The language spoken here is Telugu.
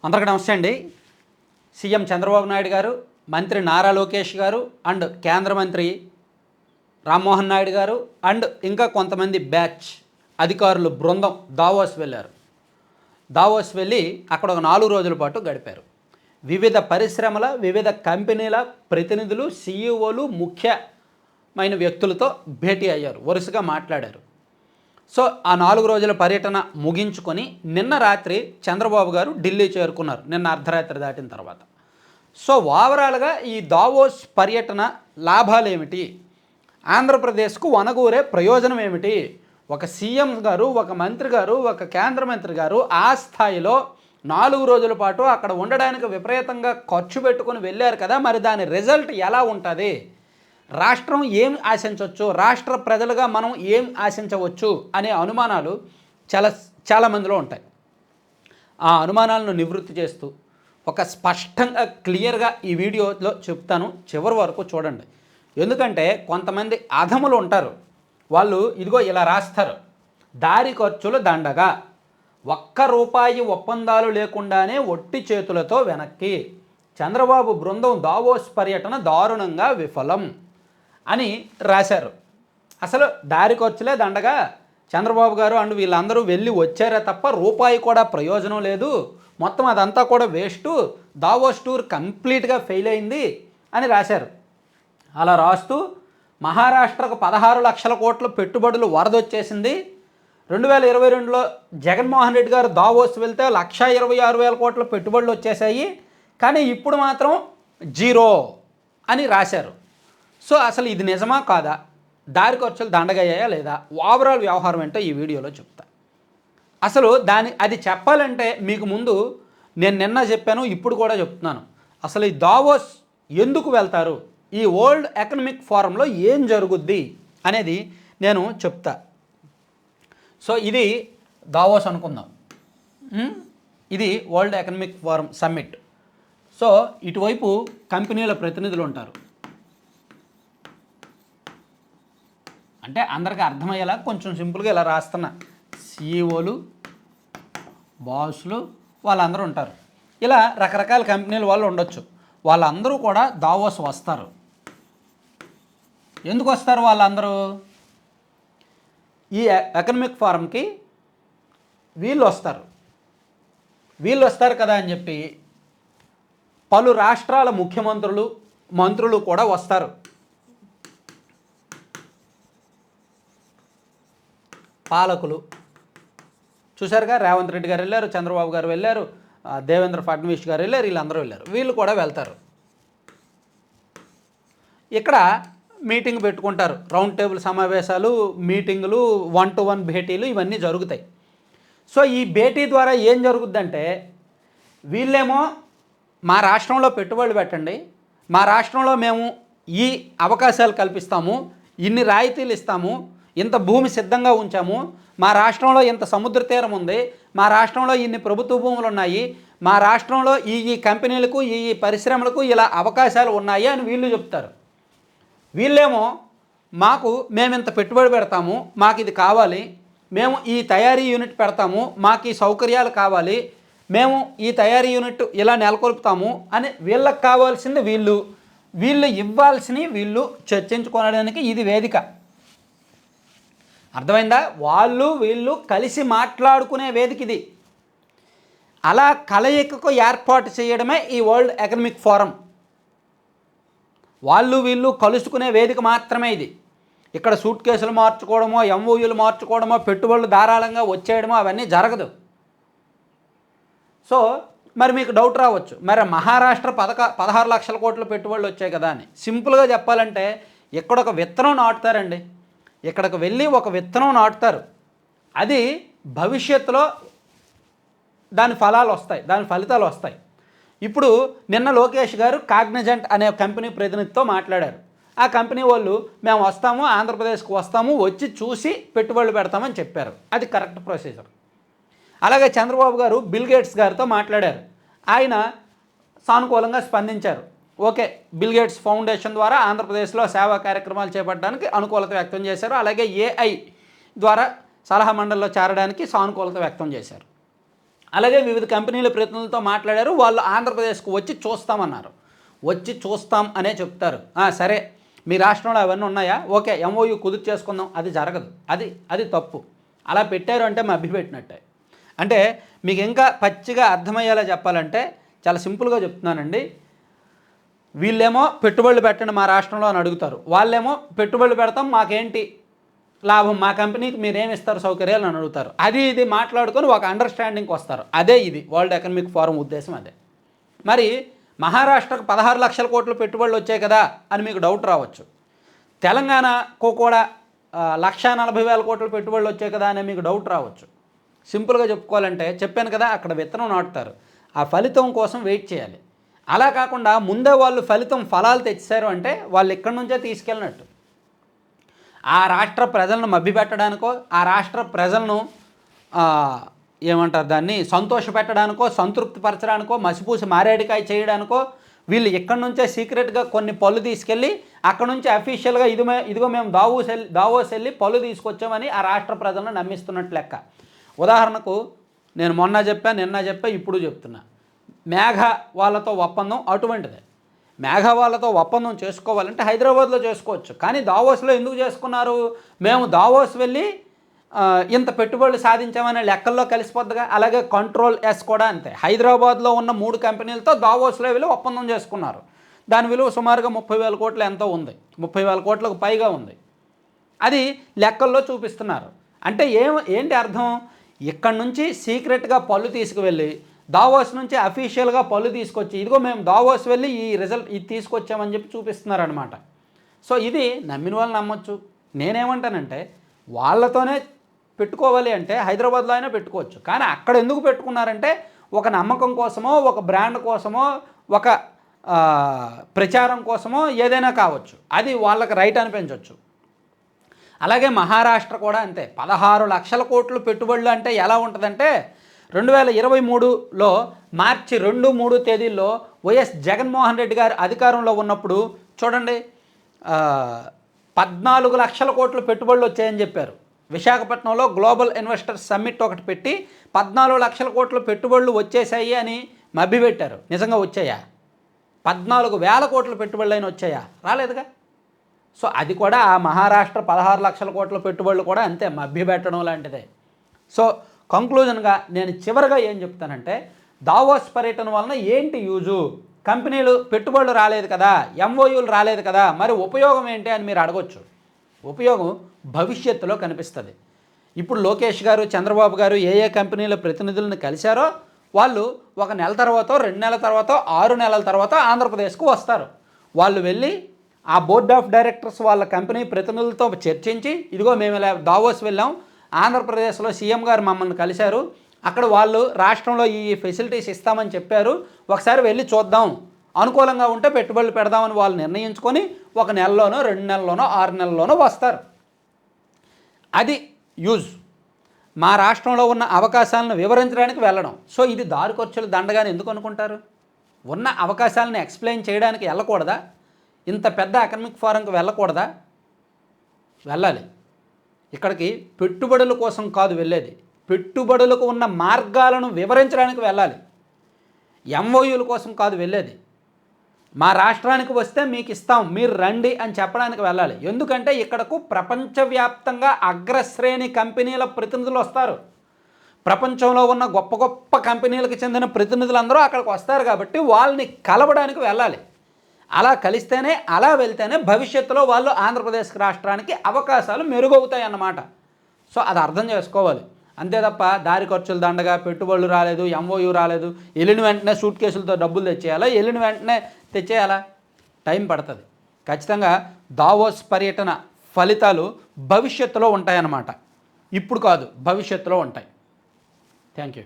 అందరికీ నమస్తే అండి. సీఎం చంద్రబాబు నాయుడు గారు, మంత్రి నారా లోకేష్ గారు అండ్ కేంద్ర మంత్రి రామ్మోహన్ నాయుడు గారు అండ్ ఇంకా కొంతమంది బ్యాచ్ అధికారులు బృందం దావోస్ వెళ్ళారు. దావోస్ వెళ్ళి అక్కడ ఒక 4 రోజుల పాటు గడిపారు. వివిధ పరిశ్రమల, వివిధ కంపెనీల ప్రతినిధులు, సీఈఓలు, ముఖ్యమైన వ్యక్తులతో భేటీ అయ్యారు, వరుసగా మాట్లాడారు. సో ఆ 4 రోజుల పర్యటన ముగించుకొని నిన్న రాత్రి చంద్రబాబు గారు ఢిల్లీ చేరుకున్నారు, నిన్న అర్ధరాత్రి దాటిన తర్వాత. సో ఓవరాల్గా ఈ దావోస్ పర్యటన లాభాలు ఏమిటి, ఆంధ్రప్రదేశ్కు వనగూరే ప్రయోజనం ఏమిటి, ఒక సీఎం గారు, ఒక మంత్రి గారు, ఒక కేంద్ర మంత్రి గారు ఆ స్థాయిలో 4 రోజుల పాటు అక్కడ ఉండడానికి విపరీతంగా ఖర్చు పెట్టుకొని వెళ్ళారు కదా, మరి దాని రిజల్ట్ ఎలా ఉంటుంది, రాష్ట్రం ఏం ఆశించవచ్చు, రాష్ట్ర ప్రజలుగా మనం ఏం ఆశించవచ్చు అనే అనుమానాలు చాలా మందిలో ఉంటాయి. ఆ అనుమానాలను నివృత్తి చేస్తూ ఒక స్పష్టంగా క్లియర్గా ఈ వీడియోలో చెప్తాను, చివరి వరకు చూడండి. ఎందుకంటే కొంతమంది అధములు ఉంటారు, వాళ్ళు ఇదిగో ఇలా రాస్తారు: దారి ఖర్చులు దండగా, ₹1 ఒప్పందాలు లేకుండానే ఒట్టి చేతులతో వెనక్కి, చంద్రబాబు బృందం దావోస్ పర్యటన దారుణంగా విఫలం అని రాశారు. అసలు దారి ఖర్చులే దండగా, చంద్రబాబు గారు అండ్ వీళ్ళందరూ వెళ్ళి వచ్చారే తప్ప రూపాయి కూడా ప్రయోజనం లేదు, మొత్తం అదంతా కూడా వేస్టు, దావోస్ టూర్ కంప్లీట్గా ఫెయిల్ అయింది అని రాశారు. అలా రాస్తూ మహారాష్ట్రకు 16 లక్షల కోట్ల పెట్టుబడులు వరదొచ్చేసింది, 2022లో జగన్మోహన్ రెడ్డి గారు దావోస్ వెళ్తే 126,000 కోట్ల పెట్టుబడులు వచ్చేసాయి, కానీ ఇప్పుడు మాత్రం జీరో అని రాశారు. సో అసలు ఇది నిజమా కాదా, దారి ఖర్చులు దండగయ్యాయా లేదా, ఓవరాల్ వ్యవహారం ఏంటో ఈ వీడియోలో చెప్తా. అసలు అది చెప్పాలంటే మీకు ముందు నేను నిన్న చెప్పాను, ఇప్పుడు కూడా చెప్తున్నాను. అసలు ఈ దావోస్ ఎందుకు వెళ్తారు, ఈ వరల్డ్ ఎకనామిక్ ఫోరంలో ఏం జరుగుద్ది అనేది నేను చెప్తా. సో ఇది దావోస్ అనుకుందాం, ఇది world economic forum summit. So ఇటువైపు కంపెనీల ప్రతినిధులు ఉంటారు, అంటే అందరికీ అర్థమయ్యేలా కొంచెం సింపుల్గా ఇలా రాస్తున్నా. సీఈఓలు, బాసులు వాళ్ళందరూ ఉంటారు, ఇలా రకరకాల కంపెనీల వాళ్ళు ఉండొచ్చు. వాళ్ళందరూ కూడా దావోస్ వస్తారు. ఎందుకు వస్తారు వాళ్ళందరూ? ఈ ఎకనామిక్ ఫోరంకి వీళ్ళు వస్తారు కదా అని చెప్పి పలు రాష్ట్రాల ముఖ్యమంత్రులు, మంత్రులు కూడా వస్తారు. పాలకులు చూశారుగా, రేవంత్ రెడ్డి గారు వెళ్ళారు, చంద్రబాబు గారు వెళ్ళారు, దేవేంద్ర ఫడ్నవీస్ గారు వెళ్ళారు, వీళ్ళందరూ వెళ్ళారు, వీళ్ళు కూడా వెళ్తారు. ఇక్కడ మీటింగ్ పెట్టుకుంటారు, రౌండ్ టేబుల్ సమావేశాలు, మీటింగులు, 1-to-1 భేటీలు ఇవన్నీ జరుగుతాయి. సో ఈ భేటీ ద్వారా ఏం జరుగుద్దంటే, వీళ్ళేమో మా రాష్ట్రంలో పెట్టుబడులు పెట్టండి, మా రాష్ట్రంలో మేము ఈ అవకాశాలు కల్పిస్తాము, ఇన్ని రాయితీలు ఇస్తాము, ఇంత భూమి సిద్ధంగా ఉంచాము, మా రాష్ట్రంలో ఇంత సముద్ర తీరం ఉంది, మా రాష్ట్రంలో ఇన్ని ప్రభుత్వ భూములు ఉన్నాయి, మా రాష్ట్రంలో ఈ కంపెనీలకు, ఈ పరిశ్రమలకు ఇలా అవకాశాలు ఉన్నాయి అని వీళ్ళు చెప్తారు. వీళ్ళేమో మేము ఇంత పెట్టుబడి పెడతాము, మాకు ఇది కావాలి, మేము ఈ తయారీ యూనిట్ పెడతాము, మాకు ఈ సౌకర్యాలు కావాలి, మేము ఈ తయారీ యూనిట్ ఇలా నెలకొల్పుతాము అని వీళ్ళకి కావాల్సింది వీళ్ళు ఇవ్వాల్సినవి వీళ్ళు చర్చించుకోవడానికి ఇది వేదిక. అర్థమైందా? వాళ్ళు వీళ్ళు కలిసి మాట్లాడుకునే వేదిక ఇది. అలా కలయికకు ఏర్పాటు చేయడమే ఈ వరల్డ్ ఎకనామిక్ ఫోరం. వాళ్ళు వీళ్ళు కలుసుకునే వేదిక మాత్రమే ఇది. ఇక్కడ సూట్ కేసులు మార్చుకోవడమో, ఎంఓయూలు మార్చుకోవడమో, పెట్టుబడులు ధారాళంగా వచ్చేయడమో అవన్నీ జరగదు. సో మరి మీకు డౌట్ రావచ్చు, మరి మహారాష్ట్ర 16 లక్షల కోట్ల పెట్టుబడులు వచ్చాయి కదా అని. సింపుల్గా చెప్పాలంటే ఇక్కడ ఒక విత్తనం నాటుతారండి, ఇక్కడికి వెళ్ళి ఒక విత్తనం నాటుతారు, అది భవిష్యత్తులో దాని ఫలాలు వస్తాయి, దాని ఫలితాలు వస్తాయి. ఇప్పుడు నిన్న లోకేష్ గారు కాగ్నిజెంట్ అనే కంపెనీ ప్రతినిధితో మాట్లాడారు. ఆ కంపెనీ వాళ్ళు మేము వస్తాము, ఆంధ్రప్రదేశ్కి వస్తాము, వచ్చి చూసి పెట్టుబడులు పెడతామని చెప్పారు. అది కరెక్ట్ ప్రొసీజర్. అలాగే చంద్రబాబు గారు బిల్ గేట్స్ గారితో మాట్లాడారు, ఆయన సానుకూలంగా స్పందించారు. ఓకే, బిల్ గేట్స్ ఫౌండేషన్ ద్వారా ఆంధ్రప్రదేశ్లో సేవా కార్యక్రమాలు చేపట్టడానికి అనుకూలత వ్యక్తం చేశారు. అలాగే ఏఐ ద్వారా సలహా మండలిలో చేరడానికి సానుకూలత వ్యక్తం చేశారు. అలాగే వివిధ కంపెనీల ప్రతినిధులతో మాట్లాడారు. వాళ్ళు ఆంధ్రప్రదేశ్కు వచ్చి చూస్తామన్నారు. వచ్చి చూస్తాం అనే చెప్తారు. సరే మీ రాష్ట్రంలో అవన్నీ ఉన్నాయా, ఓకే ఎంఓయూ కుదురు చేసుకుందాం, అది జరగదు. అది తప్పు. అలా పెట్టారు అంటే మభ్యపెట్టినట్టే. అంటే మీకు ఇంకా పచ్చిగా అర్థమయ్యేలా చెప్పాలంటే చాలా సింపుల్గా చెప్తున్నానండి. వీళ్ళేమో పెట్టుబడులు పెట్టండి మా రాష్ట్రంలో అని అడుగుతారు. వాళ్ళేమో పెట్టుబడులు పెడతాం మాకేంటి లాభం, మా కంపెనీకి మీరేమి ఇస్తారు సౌకర్యాలు అని అడుగుతారు. ఇది మాట్లాడుకొని ఒక అండర్స్టాండింగ్కి వస్తారు. అదే ఇది వరల్డ్ ఎకనామిక్ ఫోరం ఉద్దేశం అదే. మరి మహారాష్ట్రకు 16 లక్షల కోట్ల పెట్టుబడులు వచ్చాయి కదా అని మీకు డౌట్ రావచ్చు. తెలంగాణకు కూడా 1,40,000 కోట్ల పెట్టుబడులు వచ్చాయి కదా అని మీకు డౌట్ రావచ్చు. సింపుల్గా చెప్పుకోవాలంటే చెప్పాను కదా, అక్కడ విత్తనం నాటుతారు, ఆ ఫలితం కోసం వెయిట్ చేయాలి. అలా కాకుండా ముందే వాళ్ళు ఫలాలు తెచ్చారు అంటే వాళ్ళు ఇక్కడి నుంచే తీసుకెళ్ళినట్టు. ఆ రాష్ట్ర ప్రజలను మభ్యపెట్టడానికో, ఆ రాష్ట్ర ప్రజలను ఏమంటారు దాన్ని సంతోషపెట్టడానికో, సంతృప్తిపరచడానికో, మసిపూసి మారేడికాయ చేయడానికో వీళ్ళు ఇక్కడి నుంచే సీక్రెట్గా కొన్ని పళ్ళు తీసుకెళ్ళి అక్కడ నుంచి అఫీషియల్గా ఇదిగో మేము దావోస్ వెళ్ళి పళ్ళు తీసుకొచ్చామని ఆ రాష్ట్ర ప్రజలను నమ్మిస్తున్నట్టు లెక్క. ఉదాహరణకు నేను మొన్న చెప్పా, నిన్న చెప్పా, ఇప్పుడు చెప్తున్నా. మేఘ వాళ్ళతో ఒప్పందం అటువంటిదే. మేఘ వాళ్ళతో ఒప్పందం చేసుకోవాలంటే హైదరాబాద్లో చేసుకోవచ్చు, కానీ దావోస్లో ఎందుకు చేసుకున్నారు? మేము దావోస్ వెళ్ళి ఇంత పెట్టుబడులు సాధించామనే లెక్కల్లో కలిసిపోద్దిగా. అలాగే కంట్రోల్ ఎస్ కూడా అంతే. హైదరాబాద్లో ఉన్న 3 కంపెనీలతో దావోస్లో వెళ్ళి ఒప్పందం చేసుకున్నారు. దాని విలువ సుమారుగా 30,000 కోట్లు ఎంతో ఉంది, 30,000 కోట్లకు పైగా ఉంది. అది లెక్కల్లో చూపిస్తున్నారు. అంటే ఏంటి అర్థం? ఇక్కడి నుంచి సీక్రెట్గా పళ్ళు తీసుకువెళ్ళి దావోస్ నుంచి అఫీషియల్గా పళ్ళు తీసుకొచ్చి ఇదిగో మేము దావోస్ వెళ్ళి ఈ రిజల్ట్ ఇది తీసుకొచ్చామని చెప్పి చూపిస్తున్నారనమాట. సో ఇది నమ్మిన వాళ్ళు నమ్మొచ్చు. నేనేమంటానంటే వాళ్ళతోనే పెట్టుకోవాలి అంటే హైదరాబాద్లో అయినా పెట్టుకోవచ్చు, కానీ అక్కడ ఎందుకు పెట్టుకున్నారంటే ఒక నమ్మకం కోసమో, ఒక బ్రాండ్ కోసమో, ఒక ప్రచారం కోసమో ఏదైనా కావచ్చు. అది వాళ్ళకి రైట్ అనిపించవచ్చు. అలాగే మహారాష్ట్ర కూడా అంతే. 16 లక్షల కోట్లు పెట్టుబడులు అంటే ఎలా ఉంటుందంటే 2023లో మార్చి 2, 3 తేదీల్లో వైఎస్ జగన్మోహన్ రెడ్డి గారు అధికారంలో ఉన్నప్పుడు చూడండి 14 లక్షల కోట్లు పెట్టుబడులు వచ్చాయని చెప్పారు. విశాఖపట్నంలో గ్లోబల్ ఇన్వెస్టర్స్ సమ్మిట్ ఒకటి పెట్టి 14 లక్షల కోట్ల పెట్టుబడులు వచ్చేసాయి అని మభ్యపెట్టారు. నిజంగా వచ్చాయా? 14,000 కోట్ల పెట్టుబడులు అయినా వచ్చాయా? రాలేదుగా. సో అది కూడా ఆ మహారాష్ట్ర 16 లక్షల కోట్ల పెట్టుబడులు కూడా అంతే, మభ్యపెట్టడం లాంటిదే. సో కంక్లూజన్గా నేను చివరిగా ఏం చెప్తానంటే దావోస్ పర్యటన వలన ఏంటి యూజు? కంపెనీలు పెట్టుబడులు రాలేదు కదా, ఎంఓయూలు రాలేదు కదా, మరి ఉపయోగం ఏంటి అని మీరు అడగొచ్చు. ఉపయోగం భవిష్యత్తులో కనిపిస్తుంది. ఇప్పుడు లోకేష్ గారు, చంద్రబాబు గారు ఏ కంపెనీల ప్రతినిధులను కలిశారో వాళ్ళు 1 నెల తర్వాత, 2 నెలల తర్వాత, 6 నెలల తర్వాత ఆంధ్రప్రదేశ్కు వస్తారు. వాళ్ళు వెళ్ళి ఆ బోర్డ్ ఆఫ్ డైరెక్టర్స్ వాళ్ళ కంపెనీ ప్రతినిధులతో చర్చించి ఇదిగో మేము ఇలా దావోస్ వెళ్ళాం, ఆంధ్రప్రదేశ్లో సీఎం గారు మమ్మల్ని కలిశారు, అక్కడ వాళ్ళు రాష్ట్రంలో ఈ ఫెసిలిటీస్ ఇస్తామని చెప్పారు, ఒకసారి వెళ్ళి చూద్దాం, అనుకూలంగా ఉంటే పెట్టుబడులు పెడదామని వాళ్ళు నిర్ణయించుకొని 1 నెలలోనో, 2 నెలల్లోనో, 6 నెలల్లోనో వస్తారు. అది యూజ్. మా రాష్ట్రంలో ఉన్న అవకాశాలను వివరించడానికి వెళ్ళడం. సో ఇది దారి ఖర్చులు దండగానే ఎందుకు అనుకుంటారు? ఉన్న అవకాశాలను ఎక్స్ప్లెయిన్ చేయడానికి వెళ్ళకూడదా? ఇంత పెద్ద ఎకనామిక్ ఫోరంకి వెళ్ళకూడదా? వెళ్ళాలి. ఇక్కడికి పెట్టుబడుల కోసం కాదు వెళ్ళేది, పెట్టుబడులకు ఉన్న మార్గాలను వివరించడానికి వెళ్ళాలి. ఎంఓయూల కోసం కాదు వెళ్ళేది. మా రాష్ట్రానికి వస్తే మీకు ఇస్తాం, మీరు రండి అని చెప్పడానికి వెళ్ళాలి. ఎందుకంటే ఇక్కడకు ప్రపంచవ్యాప్తంగా అగ్రశ్రేణి కంపెనీల ప్రతినిధులు వస్తారు. ప్రపంచంలో ఉన్న గొప్ప గొప్ప కంపెనీలకు చెందిన ప్రతినిధులందరూ అక్కడికి వస్తారు కాబట్టి వాళ్ళని కలవడానికి వెళ్ళాలి. అలా కలిస్తేనే, అలా వెళ్తేనే భవిష్యత్తులో వాళ్ళు ఆంధ్రప్రదేశ్ రాష్ట్రానికి అవకాశాలు మెరుగవుతాయి అన్నమాట. సో అది అర్థం చేసుకోవాలి. అంతే తప్ప దారి ఖర్చులు దండగా పెట్టుబడులు రాలేదు, ఎంఓయూ రాలేదు, వెళ్ళిన వెంటనే సూట్ కేసులతో డబ్బులు తెచ్చేయాలా, వెళ్ళిన వెంటనే తెచ్చేయాలా? టైం పడుతుంది. ఖచ్చితంగా దావోస్ పర్యటన ఫలితాలు భవిష్యత్తులో ఉంటాయన్నమాట. ఇప్పుడు కాదు, భవిష్యత్తులో ఉంటాయి. Thank you.